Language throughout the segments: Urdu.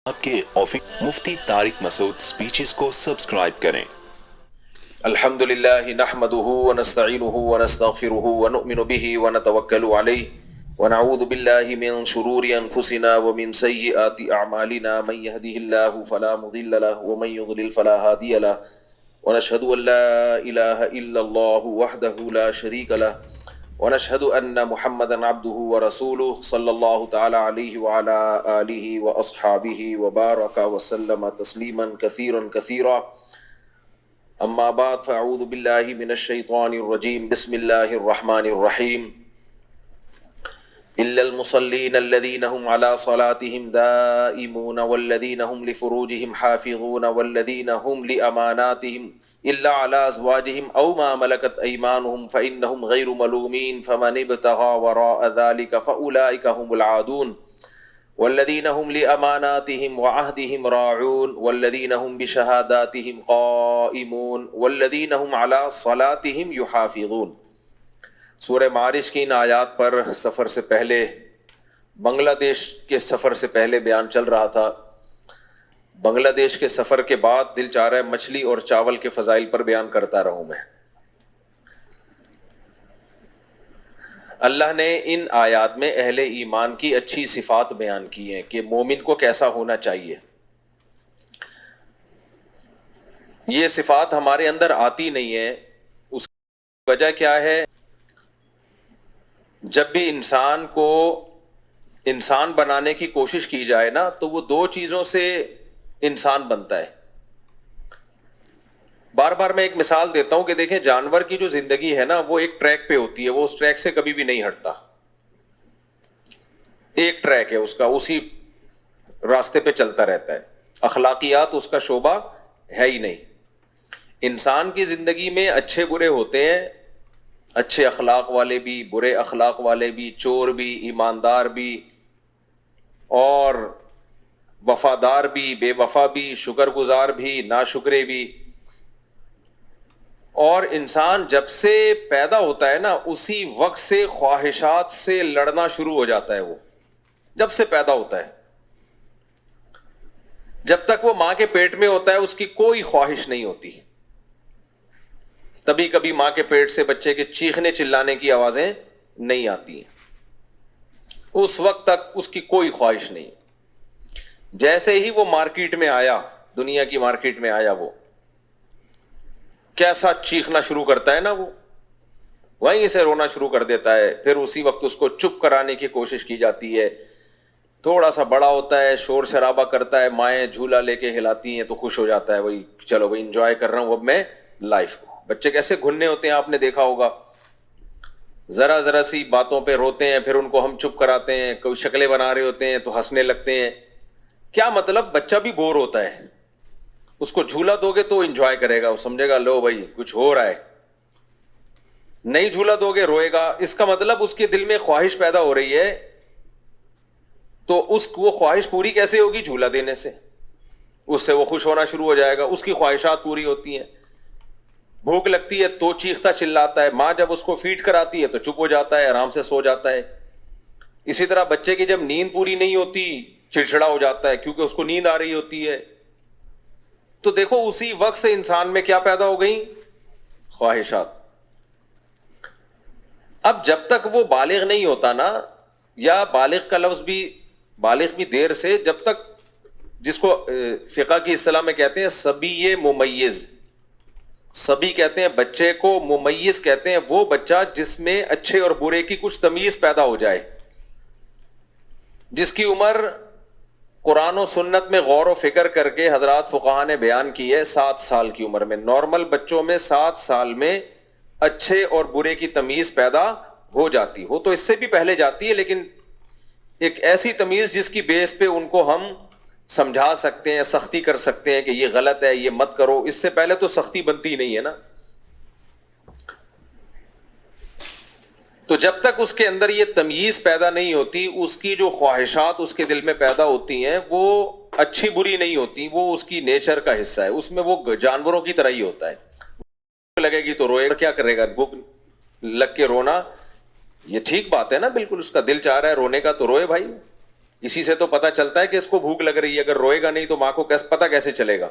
آپ کے مفتی طارق مسعود سپیچز کو سبسکرائب کریں۔ الحمد لله نحمده ونستعينه ونستغفره ونؤمن به ونتوكل عليه ونعوذ بالله من شرور أنفسنا ومن سيئات أعمالنا من يهده الله فلا مضل له ومن يضلل فلا هادي له ونشهد أن لا إله إلا الله وحده لا شريك له ونشهد أن محمدا عبده ورسوله صلى الله تعالى عليه وعلى آله وأصحابه وبارك وسلم تسليما كثيرا كثيرا اما بعد فاعوذ باللہ من الشیطان الرجیم بسم اللہ الرحمن الرحیم الا المصلین الذین هم علی صلاتهم دائمون والذین هم لفروجهم حافظون والذین هم لأماناتهم الا على ازواجهم او ما ملکت ایمانهم فانهم غیر ملومین فمن ابتغى وراء ذلك فاولئک هم العادون والذین هم لأماناتهم وعهدهم راعون والذین هم بشهاداتهم قائمون والذین هم علی صلاتهم یحافظون۔ سورہ معارج کی ان آیات پر سفر سے پہلے، بنگلہ دیش کے سفر سے پہلے بیان چل رہا تھا۔ بنگلہ دیش کے سفر کے بعد دل چاہ رہا ہے مچھلی اور چاول کے فضائل پر بیان کرتا رہوں میں۔ اللہ نے ان آیات میں اہل ایمان کی اچھی صفات بیان کی ہیں کہ مومن کو کیسا ہونا چاہیے۔ یہ صفات ہمارے اندر آتی نہیں ہیں، اس کی وجہ کیا ہے؟ جب بھی انسان کو انسان بنانے کی کوشش کی جائے نا تو وہ دو چیزوں سے انسان بنتا ہے۔ بار بار میں ایک مثال دیتا ہوں کہ دیکھیں جانور کی جو زندگی ہے نا وہ ایک ٹریک پہ ہوتی ہے، وہ اس ٹریک سے کبھی بھی نہیں ہٹتا۔ ایک ٹریک ہے اس کا، اسی راستے پہ چلتا رہتا ہے، اخلاقیات اس کا شعبہ ہے ہی نہیں۔ انسان کی زندگی میں اچھے برے ہوتے ہیں، اچھے اخلاق والے بھی، برے اخلاق والے بھی، چور بھی، ایماندار بھی، اور وفادار بھی، بے وفا بھی، شکر گزار بھی، ناشکرے بھی۔ اور انسان جب سے پیدا ہوتا ہے نا اسی وقت سے خواہشات سے لڑنا شروع ہو جاتا ہے۔ وہ جب سے پیدا ہوتا ہے، جب تک وہ ماں کے پیٹ میں ہوتا ہے اس کی کوئی خواہش نہیں ہوتی۔ تبھی کبھی ماں کے پیٹ سے بچے کے چیخنے چلانے کی آوازیں نہیں آتی ہیں، اس وقت تک اس کی کوئی خواہش نہیں۔ جیسے ہی وہ مارکیٹ میں آیا، دنیا کی مارکیٹ میں آیا، وہ کیسا چیخنا شروع کرتا ہے نا، وہ وہیں سے رونا شروع کر دیتا ہے۔ پھر اسی وقت اس کو چپ کرانے کی کوشش کی جاتی ہے۔ تھوڑا سا بڑا ہوتا ہے، شور شرابہ کرتا ہے، مائیں جھولا لے کے ہلاتی ہیں تو خوش ہو جاتا ہے، وہی چلو بھائی انجوائے کر رہا ہوں اب میں لائف کو۔ بچے کیسے گھننے ہوتے ہیں آپ نے دیکھا ہوگا، ذرا ذرا سی باتوں پہ روتے ہیں، پھر ان کو ہم چپ کراتے ہیں، کوئی شکلیں بنا رہے ہوتے ہیں تو ہنسنے لگتے ہیں۔ کیا مطلب؟ بچہ بھی بور ہوتا ہے، اس کو جھولا دو گے تو انجوائے کرے گا، وہ سمجھے گا لو بھائی کچھ ہو رہا ہے۔ نہیں جھولا دو گے روئے گا، اس کا مطلب اس کے دل میں خواہش پیدا ہو رہی ہے، تو وہ خواہش پوری کیسے ہوگی؟ جھولا دینے سے۔ اس سے وہ خوش ہونا شروع ہو جائے گا، اس کی خواہشات پوری ہوتی ہیں۔ بھوک لگتی ہے تو چیختا چلاتا ہے، ماں جب اس کو فیڈ کراتی ہے تو چپ ہو جاتا ہے، آرام سے سو جاتا ہے۔ اسی طرح بچے کی جب نیند پوری نہیں ہوتی چڑچڑا ہو جاتا ہے، کیونکہ اس کو نیند آ رہی ہوتی ہے۔ تو دیکھو اسی وقت سے انسان میں کیا پیدا ہو گئی؟ خواہشات۔ اب جب تک وہ بالغ نہیں ہوتا نا، یا بالغ کا لفظ بھی بالغ بھی دیر سے، جب تک جس کو فقہ کی اصطلاح میں کہتے ہیں صبی ممیز، صبی کہتے ہیں بچے کو، ممیز کہتے ہیں وہ بچہ جس میں اچھے اور برے کی کچھ تمیز پیدا ہو جائے، جس کی عمر قرآن و سنت میں غور و فکر کر کے حضرات فقہاء نے بیان کی ہے 7 سال کی عمر میں۔ نارمل بچوں میں 7 سال میں اچھے اور برے کی تمیز پیدا ہو جاتی ہو، تو اس سے بھی پہلے جاتی ہے، لیکن ایک ایسی تمیز جس کی بیس پہ ان کو ہم سمجھا سکتے ہیں، سختی کر سکتے ہیں کہ یہ غلط ہے، یہ مت کرو۔ اس سے پہلے تو سختی بنتی نہیں ہے نا۔ تو جب تک اس کے اندر یہ تمیز پیدا نہیں ہوتی، اس کی جو خواہشات اس کے دل میں پیدا ہوتی ہیں وہ اچھی بری نہیں ہوتی، وہ اس کی نیچر کا حصہ ہے، اس میں وہ جانوروں کی طرح ہی ہوتا ہے۔ بھوک لگے گی تو روئے گا، کیا کرے گا؟ بھوک لگ کے رونا یہ ٹھیک بات ہے نا، بالکل اس کا دل چاہ رہا ہے رونے کا تو روئے بھائی۔ اسی سے تو پتا چلتا ہے کہ اس کو بھوک لگ رہی ہے. اگر روئے گا نہیں تو ماں کو پتا کیسے چلے گا؟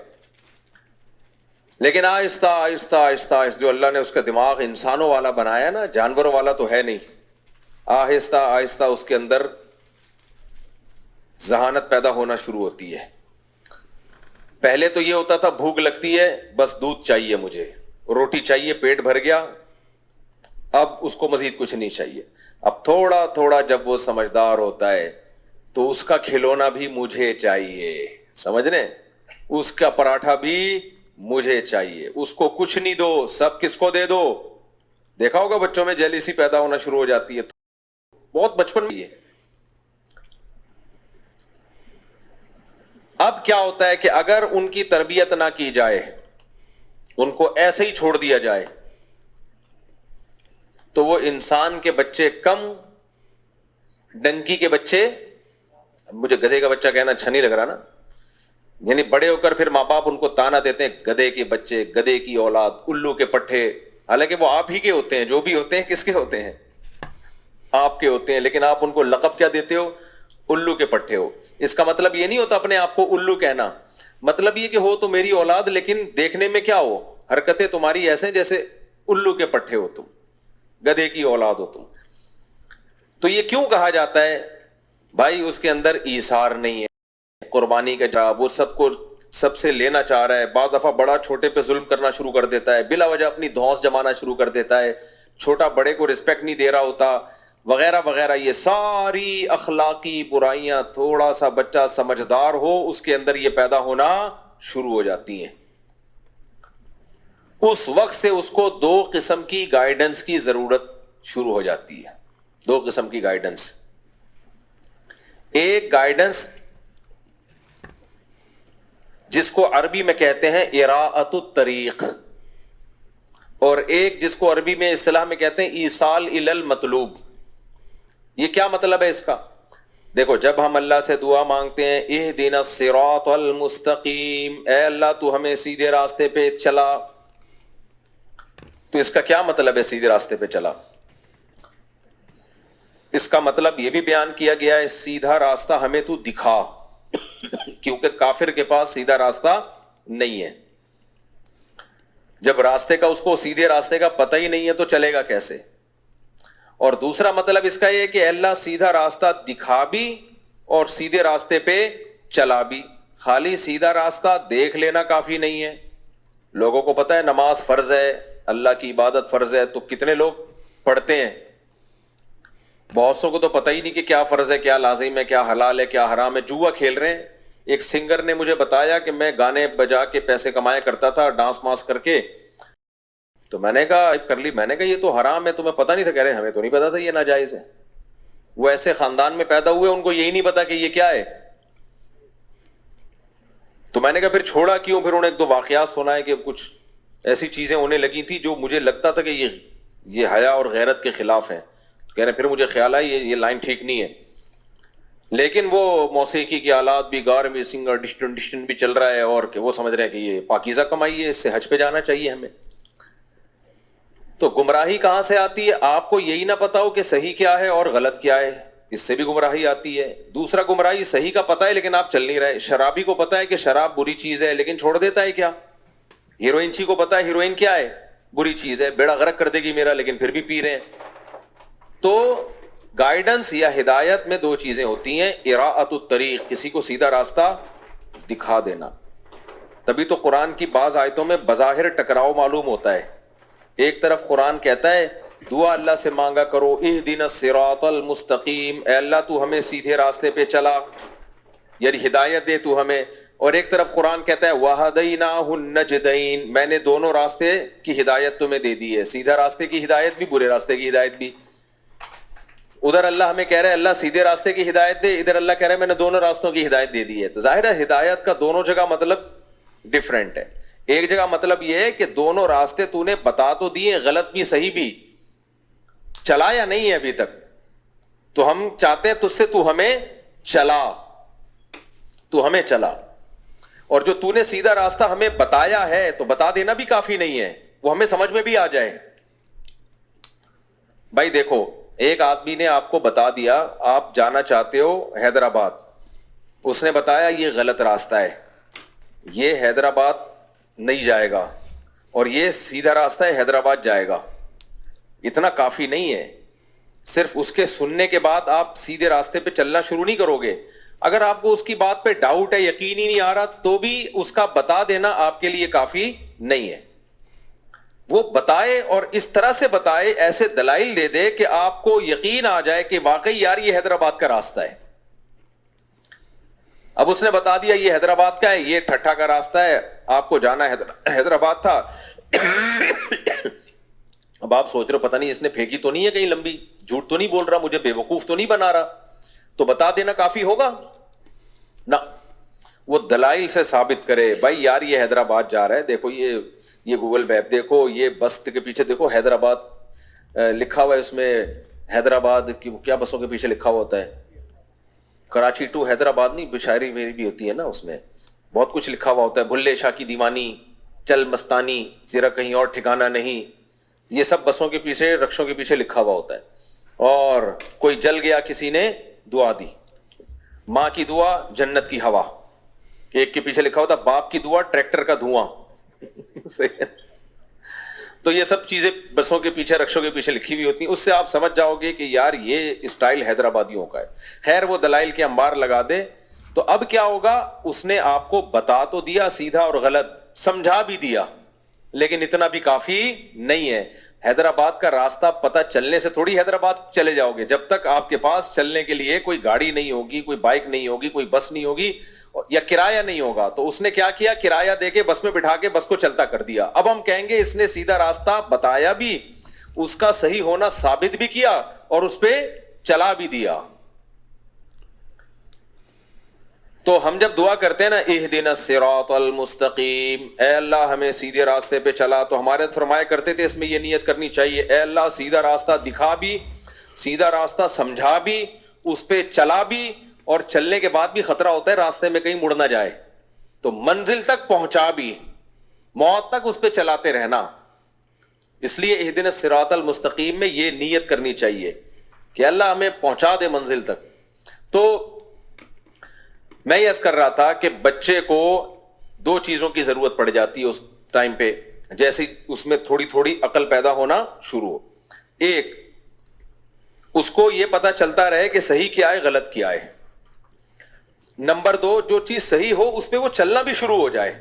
لیکن آہستہ آہستہ آہستہ جو اللہ نے اس کا دماغ انسانوں والا بنایا نا، جانوروں والا تو ہے نہیں، آہستہ آہستہ اس کے اندر ذہانت پیدا ہونا شروع ہوتی ہے. پہلے تو یہ ہوتا تھا بھوک لگتی ہے بس دودھ چاہیے، مجھے روٹی چاہیے، پیٹ بھر گیا، اب اس کو مزید کچھ نہیں چاہیے. اب تھوڑا تھوڑا جب وہ سمجھدار ہوتا ہے تو اس کا کھلونا بھی مجھے چاہیے، سمجھ رہے؟ اس کا پراٹھا بھی مجھے چاہیے، اس کو کچھ نہیں دو، سب کس کو دے دو. دیکھا ہوگا بچوں میں جیلیسی پیدا ہونا شروع ہو جاتی ہے، بہت بچپن میں. اب کیا ہوتا ہے کہ اگر ان کی تربیت نہ کی جائے، ان کو ایسے ہی چھوڑ دیا جائے، تو وہ انسان کے بچے کم، ڈنکی کے بچے، مجھے گدھے کا بچہ کہنا اچھا نہیں لگ رہا نا، یعنی بڑے ہو کر پھر ماں باپ ان کو تانا دیتے ہیں گدھے کے بچے، گدھے کی اولاد، الو کے پٹھے. حالانکہ وہ آپ ہی کے ہوتے ہیں، جو بھی ہوتے ہیں کس کے ہوتے ہیں؟ آپ کے ہوتے ہیں، لیکن آپ ان کو لقب کیا دیتے ہو؟ الو کے پٹھے ہو. اس کا مطلب یہ نہیں ہوتا اپنے آپ کو الو کہنا، مطلب یہ کہ ہو تو میری اولاد لیکن دیکھنے میں کیا ہو، حرکتیں تمہاری ایسے جیسے الو کے پٹھے ہو تم، گدھے کی اولاد ہو تم. تو یہ کیوں کہا جاتا ہے؟ بھائی اس کے اندر ایثار نہیں ہے، قربانی کا جواب، وہ سب کو سب سے لینا چاہ رہا ہے. بعض دفعہ بڑا چھوٹے پہ ظلم کرنا شروع کر دیتا ہے، بلا وجہ اپنی دھونس جمانا شروع کر دیتا ہے، چھوٹا بڑے کو رسپیکٹ نہیں دے رہا ہوتا، وغیرہ وغیرہ. یہ ساری اخلاقی برائیاں تھوڑا سا بچہ سمجھدار ہو اس کے اندر یہ پیدا ہونا شروع ہو جاتی ہیں. اس وقت سے اس کو دو قسم کی گائیڈنس کی ضرورت شروع ہو جاتی ہے. دو قسم کی گائیڈنس. ایک گائیڈنس جس کو عربی میں کہتے ہیں اراءۃ الطریق، اور ایک جس کو عربی میں اصطلاح میں کہتے ہیں ایصال الی المطلوب. یہ کیا مطلب ہے اس کا؟ دیکھو، جب ہم اللہ سے دعا مانگتے ہیں اہدنا الصراط المستقیم، اے اللہ تو ہمیں سیدھے راستے پہ چلا، تو اس کا کیا مطلب ہے سیدھے راستے پہ چلا؟ اس کا مطلب یہ بھی بیان کیا گیا ہے سیدھا راستہ ہمیں تو دکھا، کیونکہ کافر کے پاس سیدھا راستہ نہیں ہے. جب راستے کا اس کو سیدھے راستے کا پتہ ہی نہیں ہے تو چلے گا کیسے؟ اور دوسرا مطلب اس کا یہ کہ اللہ سیدھا راستہ دکھا بھی اور سیدھے راستے پہ چلا بھی. خالی سیدھا راستہ دیکھ لینا کافی نہیں ہے. لوگوں کو پتہ ہے نماز فرض ہے، اللہ کی عبادت فرض ہے، تو کتنے لوگ پڑھتے ہیں؟ بہت سو کو تو پتہ ہی نہیں کہ کیا فرض ہے، کیا لازم ہے، کیا حلال ہے، کیا حرام ہے، جوا کھیل رہے ہیں. ایک سنگر نے مجھے بتایا کہ میں گانے بجا کے پیسے کمایا کرتا تھا ڈانس ماس کر کے، تو میں نے کہا کر لی، میں نے کہا یہ تو حرام ہے، تمہیں پتہ نہیں تھا؟ کہہ رہے ہمیں تو نہیں پتا تھا یہ ناجائز ہے. وہ ایسے خاندان میں پیدا ہوئے ان کو یہی نہیں پتا کہ یہ کیا ہے. تو میں نے کہا پھر چھوڑا کیوں؟ پھر انہیں ایک دو واقعات سنا ہے کہ کچھ ایسی چیزیں ہونے لگی تھی جو مجھے لگتا تھا کہ یہ حیا اور غیرت کے خلاف ہیں. کہہ رہے پھر مجھے خیال آیا یہ لائن ٹھیک نہیں ہے. لیکن وہ موسیقی کے آلات بھی، گار میں سنگر ڈسٹن بھی چل رہا ہے، اور کہ وہ سمجھ رہے ہیں کہ یہ پاکیزہ کمائی ہے، اس سے حج پہ جانا چاہیے ہمیں. تو گمراہی کہاں سے آتی ہے؟ آپ کو یہی نہ پتا ہو کہ صحیح کیا ہے اور غلط کیا ہے، اس سے بھی گمراہی آتی ہے. دوسرا گمراہی صحیح کا پتہ ہے لیکن آپ چل نہیں رہے. شرابی کو پتہ ہے کہ شراب بری چیز ہے لیکن چھوڑ دیتا ہے کیا؟ ہیروئنچی کو پتہ ہے ہیروئن کیا ہے، بری چیز ہے، بیڑا غرق کر دے گی میرا، لیکن پھر بھی پی رہے ہیں. تو گائیڈنس یا ہدایت میں دو چیزیں ہوتی ہیں، اراءۃ الطریق، کسی کو سیدھا راستہ دکھا دینا. تبھی تو قرآن کی بعض آیتوں میں بظاہر ٹکراؤ معلوم ہوتا ہے. ایک طرف قرآن کہتا ہے دعا اللہ سے مانگا کرو اہدنا الصراط المستقیم، اے اللہ تو ہمیں سیدھے راستے پہ چلا، یعنی ہدایت دے تو ہمیں. اور ایک طرف قرآن کہتا ہے وَهَدَيْنَاهُ النَّجْدَيْنِ، میں نے دونوں راستے کی ہدایت تمہیں دے دی ہے، سیدھا راستے کی ہدایت بھی، برے راستے کی ہدایت بھی. ادھر اللہ ہمیں کہہ رہا ہے اللہ سیدھے راستے کی ہدایت دے، ادھر اللہ کہہ رہا ہے میں نے دونوں راستوں کی ہدایت دے دی ہے. تو ظاہر ہے ہدایت کا دونوں جگہ مطلب ڈیفرنٹ ہے. ایک جگہ مطلب یہ ہے کہ دونوں راستے تو نے بتا تو دیے، غلط بھی صحیح بھی، چلایا نہیں ہے ابھی تک، تو ہم چاہتے ہیں تجھ سے تو ہمیں چلا، تو ہمیں چلا. اور جو تو نے سیدھا راستہ ہمیں بتایا ہے تو بتا دینا بھی کافی نہیں ہے، وہ ہمیں سمجھ میں بھی آ جائے. بھائی دیکھو ایک آدمی نے آپ کو بتا دیا آپ جانا چاہتے ہو حیدرآباد, اس نے بتایا یہ غلط راستہ ہے, یہ حیدرآباد نہیں جائے گا اور یہ سیدھا راستہ ہے حیدرآباد جائے گا. اتنا کافی نہیں ہے, صرف اس کے سننے کے بعد آپ سیدھے راستے پہ چلنا شروع نہیں کرو گے. اگر آپ کو اس کی بات پہ ڈاؤٹ ہے, یقین ہی نہیں آ رہا, تو بھی اس کا بتا دینا آپ کے لیے کافی نہیں ہے. وہ بتائے اور اس طرح سے بتائے, ایسے دلائل دے دے کہ آپ کو یقین آ جائے کہ واقعی یار یہ حیدرآباد کا راستہ ہے. اب اس نے بتا دیا یہ حیدرآباد کا ہے, یہ ٹھٹھا کا راستہ ہے, آپ کو جانا حیدرآباد تھا. اب آپ سوچ رہے ہو پتہ نہیں اس نے پھینکی تو نہیں ہے کہیں لمبی, جھوٹ تو نہیں بول رہا, مجھے بے وقوف تو نہیں بنا رہا, تو بتا دینا کافی ہوگا نہ. وہ دلائل سے ثابت کرے بھائی یار یہ حیدرآباد جا رہا ہے, دیکھو یہ گوگل میپ دیکھو, یہ بس کے پیچھے دیکھو حیدرآباد لکھا ہوا ہے, اس میں حیدرآباد کی کیا بسوں کے پیچھے لکھا ہوا ہوتا ہے, کراچی ٹو حیدرآباد نہیں, شاعری میری بھی ہوتی ہے نا, اس میں بہت کچھ لکھا ہوا ہوتا ہے, بھلے شاہ کی دیوانی, چل مستانی, تیرا کہیں اور ٹھکانہ نہیں, یہ سب بسوں کے پیچھے رکشوں کے پیچھے لکھا ہوا ہوتا ہے. اور کوئی جل گیا کسی نے دعا دی, ماں کی دعا جنت کی ہوا, ایک کے پیچھے لکھا ہوتا باپ کی دعا ٹریکٹر کا دھواں. تو یہ سب چیزیں بسوں کے پیچھے رکشوں کے پیچھے لکھی ہوئی ہوتی ہیں, اس سے آپ سمجھ جاؤ گے کہ یار یہ اسٹائل حیدرآبادیوں کا ہے. خیر وہ دلائل کے انبار لگا دے, تو اب کیا ہوگا, اس نے آپ کو بتا تو دیا سیدھا اور غلط, سمجھا بھی دیا, لیکن اتنا بھی کافی نہیں ہے. حیدرآباد کا راستہ پتہ چلنے سے تھوڑی حیدرآباد چلے جاؤ گے, جب تک آپ کے پاس چلنے کے لیے کوئی گاڑی نہیں ہوگی, کوئی بائک نہیں ہوگی, کوئی بس نہیں ہوگی یا کرایہ نہیں ہوگا. تو اس نے کیا کیا, کرایہ دے کے بس میں بٹھا کے بس کو چلتا کر دیا. اب ہم کہیں گے اس نے سیدھا راستہ بتایا بھی, اس کا صحیح ہونا ثابت بھی کیا اور اس پہ چلا بھی دیا. تو ہم جب دعا کرتے ہیں نا اہدنا الصراط المستقیم, اے اللہ ہمیں سیدھے راستے پہ چلا, تو ہمارے فرمایا کرتے تھے اس میں یہ نیت کرنی چاہیے, اے اللہ سیدھا راستہ دکھا بھی, سیدھا راستہ سمجھا بھی, اس پہ چلا بھی, اور چلنے کے بعد بھی خطرہ ہوتا ہے راستے میں کہیں مڑ نہ جائے, تو منزل تک پہنچا بھی, موت تک اس پہ چلاتے رہنا. اس لیے اہدنا الصراط المستقیم میں یہ نیت کرنی چاہیے کہ اللہ ہمیں پہنچا دے منزل تک. تو میں یہ عرض کر رہا تھا کہ بچے کو دو چیزوں کی ضرورت پڑ جاتی ہے اس ٹائم پہ, جیسے اس میں تھوڑی تھوڑی عقل پیدا ہونا شروع ہو. ایک, اس کو یہ پتا چلتا رہے کہ صحیح کیا ہے غلط کیا ہے. نمبر دو, جو چیز صحیح ہو اس پہ وہ چلنا بھی شروع ہو جائے.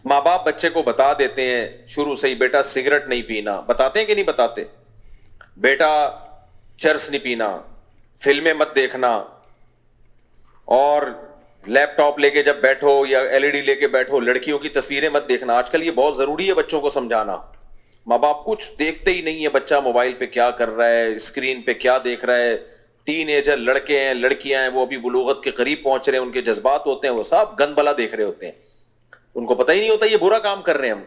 ماں باپ بچے کو بتا دیتے ہیں شروع سے ہی, بیٹا سگریٹ نہیں پینا, بتاتے ہیں کہ نہیں بتاتے, بیٹا چرس نہیں پینا, فلمیں مت دیکھنا, اور لیپ ٹاپ لے کے جب بیٹھو یا ایل ای ڈی لے کے بیٹھو لڑکیوں کی تصویریں مت دیکھنا. آج کل یہ بہت ضروری ہے بچوں کو سمجھانا. ماں باپ کچھ دیکھتے ہی نہیں ہے, بچہ موبائل پہ کیا کر رہا ہے, اسکرین پہ کیا دیکھ رہا ہے. ٹین ایجر لڑکے ہیں لڑکیاں ہیں, وہ ابھی بلوغت کے قریب پہنچ رہے ہیں, ان کے جذبات ہوتے ہیں, وہ سب گند بلا دیکھ رہے ہوتے ہیں, ان کو پتہ ہی نہیں ہوتا یہ برا کام کر رہے ہیں ہم.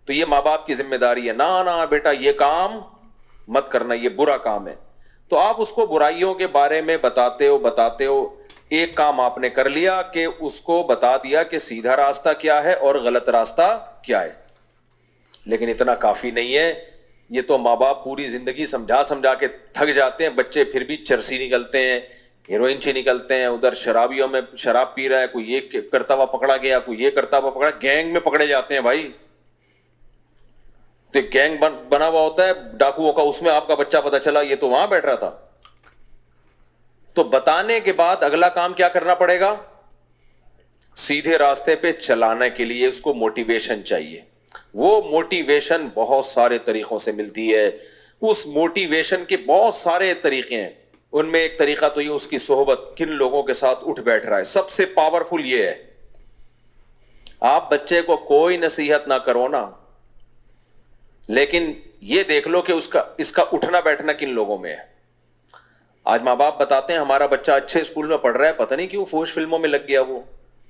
تو یہ ماں باپ کی ذمہ داری ہے, نا بیٹا یہ کام مت کرنا, یہ برا کام ہے. تو آپ اس کو برائیوں کے بارے میں بتاتے ہو. ایک کام آپ نے کر لیا کہ اس کو بتا دیا کہ سیدھا راستہ کیا ہے اور غلط راستہ کیا ہے, لیکن اتنا کافی نہیں ہے. یہ تو ماں باپ پوری زندگی سمجھا کے تھک جاتے ہیں, بچے پھر بھی چرسی نکلتے ہیں, ہیروئن نکلتے ہیں, ادھر شرابیوں میں شراب پی رہا ہے, کوئی یہ کرتا ہوا پکڑا گیا, کوئی یہ کرتا ہوا پکڑا, گینگ میں پکڑے جاتے ہیں بھائی. تو گینگ بنا ہوا ہوتا ہے ڈاکوؤں کا, اس میں آپ کا بچہ پتہ چلا یہ تو وہاں بیٹھ رہا تھا. تو بتانے کے بعد اگلا کام کیا کرنا پڑے گا, سیدھے راستے پہ چلانے کے لیے اس کو موٹیویشن چاہیے. وہ موٹیویشن بہت سارے طریقوں سے ملتی ہے. اس موٹیویشن کے بہت سارے طریقے ہیں, ان میں ایک طریقہ تو یہ اس کی صحبت, کن لوگوں کے ساتھ اٹھ بیٹھ رہا ہے. سب سے پاورفل یہ ہے, آپ بچے کو کوئی نصیحت نہ کرو نا, لیکن یہ دیکھ لو کہ اس کا اٹھنا بیٹھنا کن لوگوں میں ہے. آج ماں باپ بتاتے ہیں ہمارا بچہ اچھے اسکول میں پڑھ رہا ہے, پتہ نہیں کیوں فوش فلموں میں لگ گیا, وہ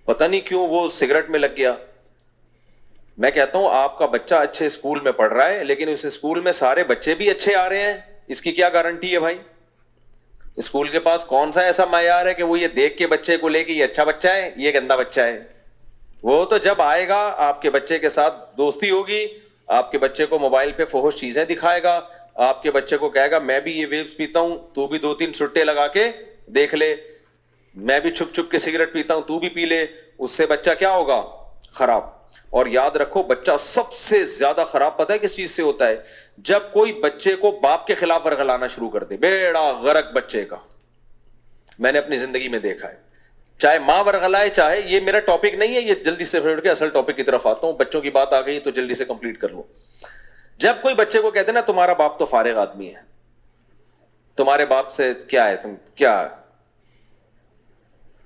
پتہ نہیں کیوں وہ سگریٹ میں لگ گیا. میں کہتا ہوں آپ کا بچہ اچھے اسکول میں پڑھ رہا ہے, لیکن اس اسکول میں سارے بچے بھی اچھے آ رہے ہیں, اس کی کیا گارنٹی ہے بھائی. اسکول کے پاس کون سا ایسا معیار ہے کہ وہ یہ دیکھ کے بچے کو لے کہ یہ اچھا بچہ ہے یہ گندا بچہ ہے. وہ تو جب آئے گا آپ کے بچے کے ساتھ دوستی ہوگی, آپ کے بچے کو موبائل پہ فحش چیزیں دکھائے گا, آپ کے بچے کو کہے گا میں بھی یہ ویوز پیتا ہوں, تو بھی 2-3 سٹے لگا کے دیکھ لے, میں بھی چھپ چھپ کے سگریٹ پیتا ہوں, تو بھی پی لے, اس سے بچہ کیا ہوگا؟ خراب. اور یاد رکھو بچہ سب سے زیادہ خراب پتہ ہے کس چیز سے ہوتا ہے؟ جب کوئی بچے کو باپ کے خلاف ورغلانا شروع کر دے, بیڑا غرق بچے کا. میں نے اپنی زندگی میں دیکھا ہے, چاہے ماں ورغلائے چاہے, یہ میرا ٹاپک نہیں ہے, یہ جلدی سے پھر کے اصل ٹاپک کی طرف آتا ہوں. بچوں کی بات آ گئی تو جلدی سے کمپلیٹ کر لو. جب کوئی بچے کو کہتے نا تمہارا باپ تو فارغ آدمی ہے, تمہارے باپ سے کیا ہے, تم کیا,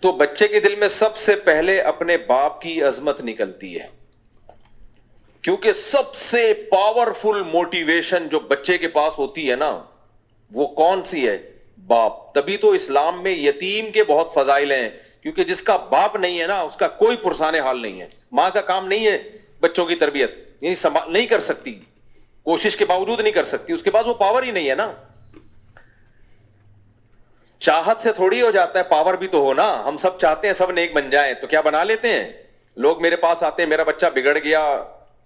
تو بچے کے دل میں سب سے پہلے اپنے باپ کی عظمت نکلتی ہے. کیونکہ سب سے پاورفل موٹیویشن جو بچے کے پاس ہوتی ہے نا, وہ کون سی ہے؟ باپ. تبھی تو اسلام میں یتیم کے بہت فضائل ہیں, کیونکہ جس کا باپ نہیں ہے نا اس کا کوئی پرسان حال نہیں ہے. ماں کا کام نہیں ہے بچوں کی تربیت, نہیں کر سکتی, کوشش کے باوجود نہیں کر سکتی, اس کے پاس وہ پاور ہی نہیں ہے نا. چاہت سے تھوڑی ہو جاتا ہے, پاور بھی تو ہو نا. ہم سب چاہتے ہیں سب نیک بن جائیں, تو کیا بنا لیتے ہیں؟ لوگ میرے پاس آتے ہیں, میرا بچہ بگڑ گیا,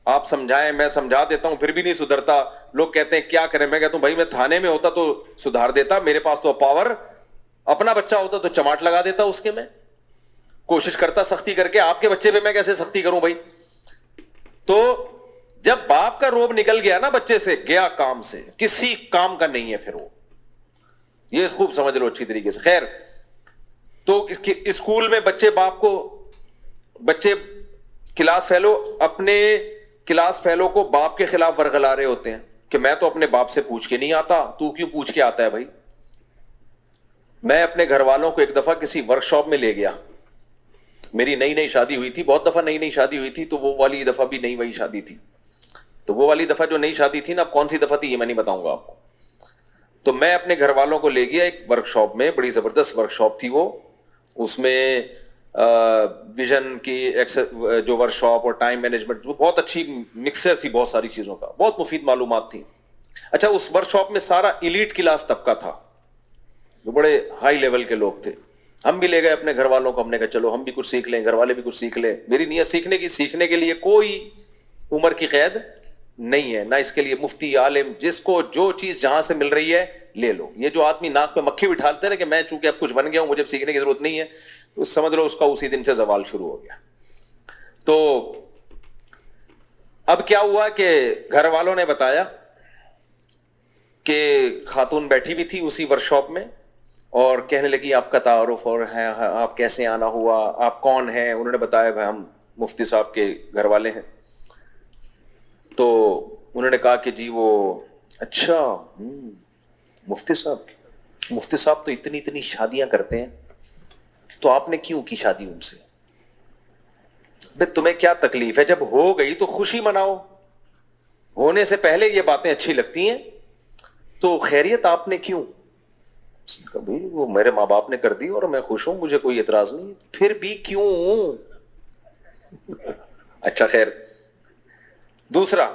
آپ سمجھائیں, میں سمجھا دیتا ہوں, پھر بھی نہیں سدھرتا. لوگ کہتے ہیں کیا کریں, میں کہتا ہوں بھائی میں تھانے میں ہوتا تو سدھار دیتا, میرے پاس تو پاور, اپنا بچہ ہوتا تو چماٹ لگا دیتا اس کے. میں کوشش کرتا سختی کر کے, آپ کے بچے پہ میں کیسے سختی کروں بھائی؟ تو جب باپ کا روب نکل گیا نا بچے سے, گیا کام سے, کسی کام کا نہیں ہے پھر وہ. یہ خوب سمجھ لو اچھی طریقے سے. خیر, تو اسکول میں بچے باپ کو, بچے کلاس فیلو اپنے کلاس فیلو کو باپ کے خلاف ورغلا رہے ہوتے ہیں کہ میں تو اپنے باپ سے پوچھ کے نہیں آتا, تو کیوں پوچھ کے آتا ہے بھائی؟ میں اپنے گھر والوں کو ایک دفعہ کسی ورک شاپ میں لے گیا, میری نئی نئی شادی ہوئی تھی, بہت دفعہ نئی نئی شادی ہوئی تھی, تو وہ والی دفعہ بھی نئی وہی شادی تھی. تو وہ والی دفعہ جو نئی شادی تھی نا, اب کون سی دفعہ تھی یہ میں نہیں بتاؤں گا آپ کو. تو میں اپنے گھر والوں کو لے گیا ایک ورک شاپ میں, بڑی زبردست ورک شاپ تھی وہ. اس میں ویژن کی جو ورک شاپ اور ٹائم مینجمنٹ, وہ بہت اچھی مکسر تھی بہت ساری چیزوں کا, بہت مفید معلومات تھی. اچھا, اس ورک شاپ میں سارا ایلیٹ کلاس طبقہ تھا, جو بڑے ہائی لیول کے لوگ تھے. ہم بھی لے گئے اپنے گھر والوں کو, ہم نے کہا چلو ہم بھی کچھ سیکھ لیں, گھر والے بھی کچھ سیکھ لیں. میری نیت سیکھنے کے لیے کوئی عمر کی قید نہیں ہے, نہ اس کے لیے مفتی عالم, جس کو جو چیز جہاں سے مل رہی ہے لے لو. یہ جو آدمی ناک میں مکھی بٹھالتے ہیں نا کہ میں چونکہ اب کچھ بن گیا ہوں مجھے سیکھنے کی ضرورت نہیں ہے, تو سمجھ لو اس کا اسی دن سے زوال شروع ہو گیا. تو اب کیا ہوا کہ گھر والوں نے بتایا کہ خاتون بیٹھی بھی تھی اسی ورک شاپ میں, اور کہنے لگی آپ کا تعارف اور ہے, آپ کیسے آنا ہوا, آپ کون ہیں؟ انہوں نے بتایا بھائی ہم مفتی صاحب کے گھر والے ہیں. تو انہوں نے کہا کہ جی وہ اچھا مفتی صاحب تو اتنی شادیاں کرتے ہیں, تو آپ نے کیوں کی شادی ان سے؟ بھئی تمہیں کیا تکلیف ہے, جب ہو گئی تو خوشی مناؤ, ہونے سے پہلے یہ باتیں اچھی لگتی ہیں, تو خیریت آپ نے کیوں؟ بھائی وہ میرے ماں باپ نے کر دی اور میں خوش ہوں, مجھے کوئی اعتراض نہیں, پھر بھی کیوں؟ اچھا خیر. دوسرا,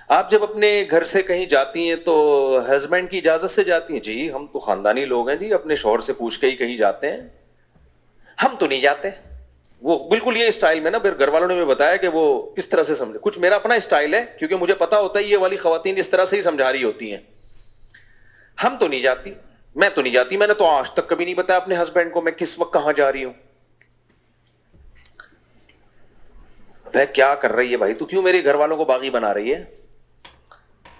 آپ جب اپنے گھر سے کہیں جاتی ہیں تو ہسبینڈ کی اجازت سے جاتی ہیں؟ جی ہم تو خاندانی لوگ ہیں جی, اپنے شوہر سے پوچھ کے ہی کہیں جاتے ہیں, ہم تو نہیں جاتے. وہ بالکل یہ اسٹائل میں نا, پھر گھر والوں نے بھی بتایا کہ وہ اس طرح سے سمجھے, کچھ میرا اپنا اسٹائل ہے کیونکہ مجھے پتا ہوتا ہے یہ والی خواتین اس طرح سے ہی سمجھا رہی ہوتی ہیں. ہم تو نہیں جاتی, میں تو نہیں جاتی, میں نے تو آج تک کبھی نہیں بتایا اپنے ہسبینڈ کو میں کس وقت کہاں جا رہی ہوں. بھائی کیا کر رہی ہے بھائی, تو کیوں میرے گھر والوں کو باغی بنا رہی ہے؟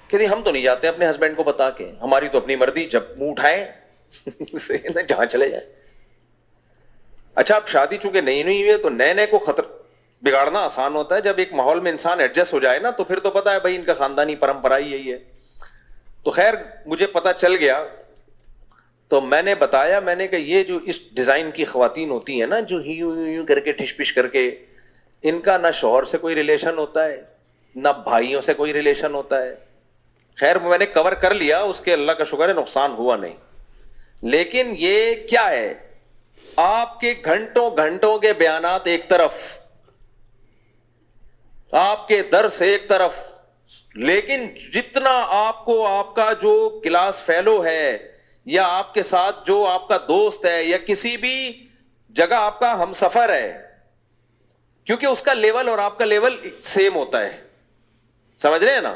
کہ ہم تو نہیں جاتے اپنے ہسبینڈ کو بتا کے, ہماری تو اپنی مرضی, جب منہ اٹھائے جہاں چلے جائیں. اچھا اب شادی چونکہ نہیں ہوئی ہے تو نئے کو خطر بگاڑنا آسان ہوتا ہے, جب ایک ماحول میں انسان ایڈجسٹ ہو جائے نا تو پھر تو پتا ہے بھائی ان کا خاندانی پرمپرا ہی یہی ہے. تو خیر مجھے پتا چل گیا, تو میں نے بتایا, میں نے کہا یہ جو اس ڈیزائن کی خواتین ہوتی ہیں نا جو یوں کر کے ٹھش پش کر کے, ان کا نہ شوہر سے کوئی ریلیشن ہوتا ہے نہ بھائیوں سے کوئی ریلیشن ہوتا ہے. خیر میں نے کور کر لیا, اس کے اللہ کا شکر ہے نقصان ہوا نہیں. لیکن یہ کیا ہے, آپ کے گھنٹوں کے بیانات ایک طرف, آپ کے درس ایک طرف, لیکن جتنا آپ کو آپ کا جو کلاس فیلو ہے یا آپ کے ساتھ جو آپ کا دوست ہے یا کسی بھی جگہ آپ کا ہم سفر ہے, کیونکہ اس کا لیول اور آپ کا لیول سیم ہوتا ہے, سمجھ رہے ہیں نا,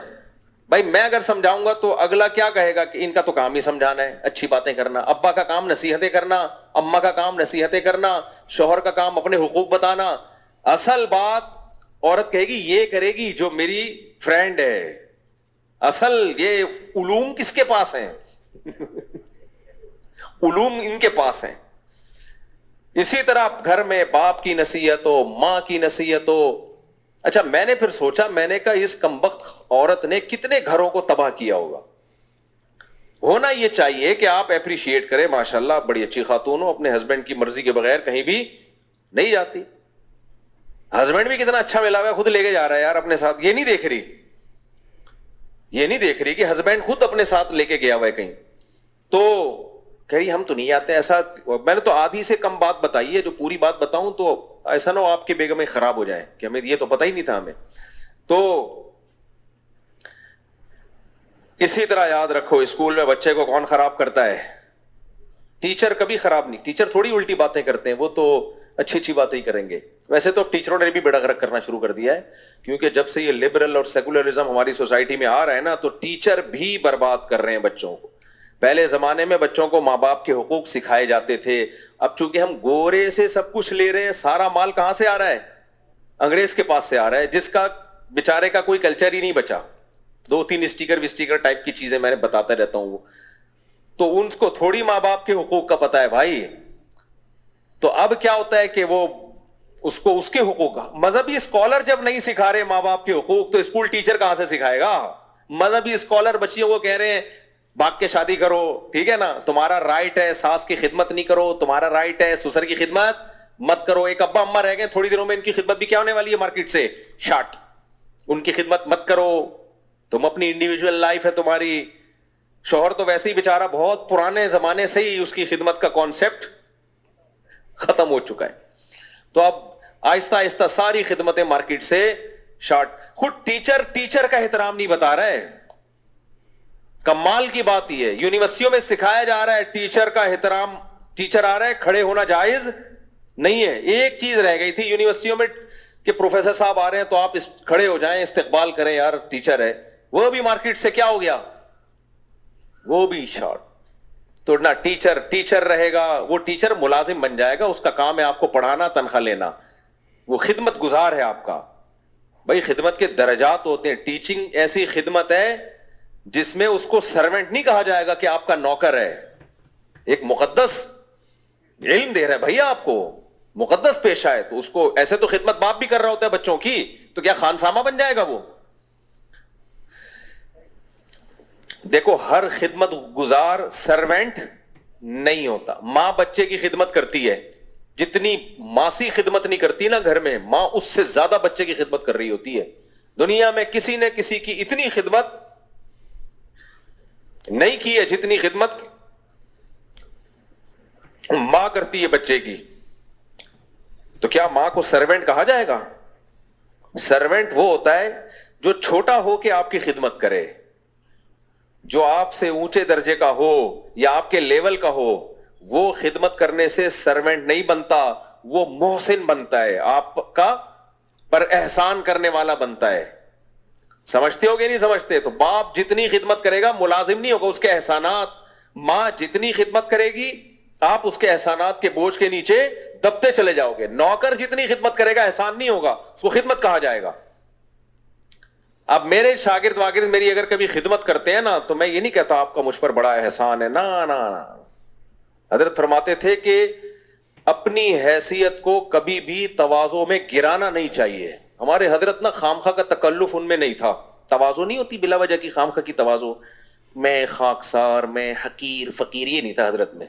بھائی میں اگر سمجھاؤں گا تو اگلا کیا کہے گا کہ ان کا تو کام ہی سمجھانا ہے, اچھی باتیں کرنا. ابا کا کام نصیحتیں کرنا, اماں کا کام نصیحتیں کرنا, شوہر کا کام اپنے حقوق بتانا. اصل بات عورت کہے گی یہ کرے گی جو میری فرینڈ ہے. اصل یہ علوم کس کے پاس ہیں؟ علوم ان کے پاس ہیں. اسی طرح گھر میں باپ کی نصیحت ہو, ماں کی نصیحت ہو. اچھا میں نے پھر سوچا, میں نے کہا اس کمبخت عورت نے کتنے گھروں کو تباہ کیا ہوگا. ہونا یہ چاہیے کہ آپ اپریشیٹ کریں, ماشاءاللہ بڑی اچھی خاتون ہو, اپنے ہسبینڈ کی مرضی کے بغیر کہیں بھی نہیں جاتی. ہسبینڈ بھی کتنا اچھا ملا ہوا ہے, خود لے کے جا رہا ہے یار اپنے ساتھ. یہ نہیں دیکھ رہی کہ ہسبینڈ خود اپنے ساتھ لے کے گیا ہوا ہے کہیں. تو کہہ رہی ہم تو نہیں آتے ایسا. میں نے تو آدھی سے کم بات بتائی ہے, جو پوری بات بتاؤں تو ایسا نہ ہو آپ کے بیگمیں خراب ہو جائیں کہ ہمیں یہ تو پتہ ہی نہیں تھا ہمیں. تو اسی طرح یاد رکھو, اسکول میں بچے کو کون خراب کرتا ہے؟ ٹیچر کبھی خراب نہیں. ٹیچر تھوڑی الٹی باتیں کرتے ہیں, وہ تو اچھی اچھی باتیں ہی کریں گے. ویسے تو اب ٹیچروں نے بھی بیڑا غرق کرنا شروع کر دیا ہے, کیونکہ جب سے یہ لبرل اور سیکولرزم ہماری سوسائٹی میں آ رہا ہے نا, تو ٹیچر بھی برباد کر رہے ہیں بچوں کو. پہلے زمانے میں بچوں کو ماں باپ کے حقوق سکھائے جاتے تھے. اب چونکہ ہم گورے سے سب کچھ لے رہے ہیں, سارا مال کہاں سے آ رہا ہے؟ انگریز کے پاس سے آ رہا ہے, جس کا بیچارے کا کوئی کلچر ہی نہیں بچا. 2-3 اسٹیکر ٹائپ کی چیزیں میں نے بتاتا رہتا ہوں. تو ان کو تھوڑی ماں باپ کے حقوق کا پتہ ہے بھائی. تو اب کیا ہوتا ہے کہ وہ اس کو اس کے حقوق, مذہبی اسکالر جب نہیں سکھا رہے ماں باپ کے حقوق, تو اسکول ٹیچر کہاں سے سکھائے گا؟ مذہبی اسکالر بچیوں کو کہہ رہے ہیں بھاگ کے شادی کرو, ٹھیک ہے نا, تمہارا رائٹ ہے ساس کی خدمت نہیں کرو, تمہارا رائٹ ہے سسر کی خدمت مت کرو. ایک ابا اماں رہ گئے, تھوڑی دنوں میں ان کی خدمت بھی کیا ہونے والی ہے مارکیٹ سے شارٹ. ان کی خدمت مت کرو, تم اپنی انڈیویجول لائف ہے تمہاری. شوہر تو ویسے ہی بیچارہ بہت پرانے زمانے سے ہی اس کی خدمت کا کانسیپٹ ختم ہو چکا ہے. تو اب آہستہ آہستہ ساری خدمتیں مارکیٹ سے شارٹ. خود ٹیچر کا احترام نہیں بتا رہا ہے. کمال کی بات یہ ہے, یونیورسٹیوں میں سکھایا جا رہا ہے ٹیچر کا احترام. ٹیچر آ رہا ہے, کھڑے ہونا جائز نہیں ہے. ایک چیز رہ گئی تھی یونیورسٹیوں میں کہ پروفیسر صاحب آ رہے ہیں تو آپ کھڑے ہو جائیں, استقبال کریں, یار ٹیچر ہے. وہ بھی مارکیٹ سے کیا ہو گیا, وہ بھی شارٹ. تو نہ ٹیچر رہے گا, وہ ٹیچر ملازم بن جائے گا, اس کا کام ہے آپ کو پڑھانا, تنخواہ لینا. وہ خدمت گزار ہے آپ کا. بھائی خدمت کے درجات ہوتے ہیں. ٹیچنگ ایسی خدمت ہے جس میں اس کو سرونٹ نہیں کہا جائے گا کہ آپ کا نوکر ہے. ایک مقدس علم دے رہا ہے بھیا آپ کو, مقدس پیشہ ہے. تو اس کو ایسے تو خدمت باپ بھی کر رہا ہوتا ہے بچوں کی, تو کیا خانسامہ بن جائے گا وہ؟ دیکھو ہر خدمت گزار سرونٹ نہیں ہوتا. ماں بچے کی خدمت کرتی ہے, جتنی ماسی خدمت نہیں کرتی نا گھر میں, ماں اس سے زیادہ بچے کی خدمت کر رہی ہوتی ہے. دنیا میں کسی نے کسی کی اتنی خدمت نہیں کی ہے جتنی خدمت ماں کرتی ہے بچے کی. تو کیا ماں کو سرونٹ کہا جائے گا؟ سرونٹ وہ ہوتا ہے جو چھوٹا ہو کے آپ کی خدمت کرے, جو آپ سے اونچے درجے کا ہو یا آپ کے لیول کا ہو. وہ خدمت کرنے سے سرونٹ نہیں بنتا, وہ محسن بنتا ہے, آپ کا پر احسان کرنے والا بنتا ہے. سمجھتے ہو گے نہیں سمجھتے؟ تو باپ جتنی خدمت کرے گا ملازم نہیں ہوگا, اس کے احسانات. ماں جتنی خدمت کرے گی آپ اس کے احسانات کے بوجھ کے نیچے دبتے چلے جاؤ گے. نوکر جتنی خدمت کرے گا احسان نہیں ہوگا, اس کو خدمت کہا جائے گا. اب میرے شاگرد واگرد میری اگر کبھی خدمت کرتے ہیں نا, تو میں یہ نہیں کہتا آپ کا مجھ پر بڑا احسان ہے, نا. حضرت فرماتے تھے کہ اپنی حیثیت کو کبھی بھی تواضع میں گرانا نہیں چاہیے. ہمارے حضرت نا خامخواہ کا تکلف ان میں نہیں تھا. تواضع نہیں ہوتی بلا وجہ کی خامخواہ کی تواضع, میں خاکسار, میں حقیر فقیر, یہ نہیں تھا حضرت میں.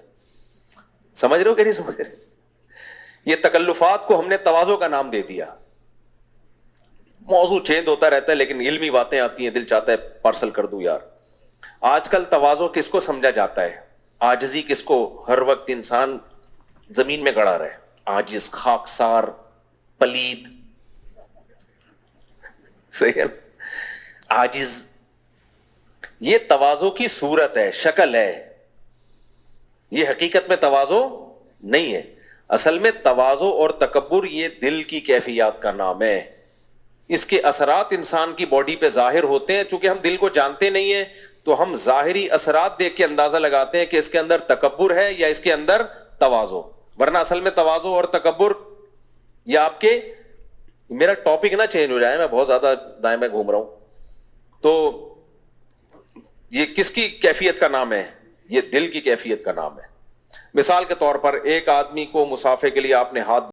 سمجھ رہے ہو کہ نہیں سمجھ رہے؟ یہ تکلفات کو ہم نے تواضع کا نام دے دیا. موضوع چینج ہوتا رہتا ہے لیکن علمی باتیں آتی ہیں, دل چاہتا ہے پارسل کر دوں یار. آج کل تواضع کس کو سمجھا جاتا ہے؟ عاجزی کس کو؟ ہر وقت انسان زمین میں گڑا رہے, عاجز, خاکسار, پلید. صحیح ہے نا؟ عاجز یہ تواضع کی صورت ہے, شکل ہے. یہ حقیقت میں تواضع نہیں ہے. اصل میں تواضع اور تکبر یہ دل کی کیفیات کا نام ہے. اس کے اثرات انسان کی باڈی پہ ظاہر ہوتے ہیں. چونکہ ہم دل کو جانتے نہیں ہیں تو ہم ظاہری اثرات دیکھ کے اندازہ لگاتے ہیں کہ اس کے اندر تکبر ہے یا اس کے اندر تواضع. ورنہ اصل میں تواضع اور تکبر یا آپ کے, میرا ٹاپک نہ چینج ہو جائے, میں بہت زیادہ دائیں میں گھوم رہا ہوں. تو یہ کس کی کیفیت کا نام ہے؟ یہ دل کی کیفیت کا نام ہے. مثال کے طور پر ایک آدمی کو مصافحے کے لیے آپ نے ہاتھ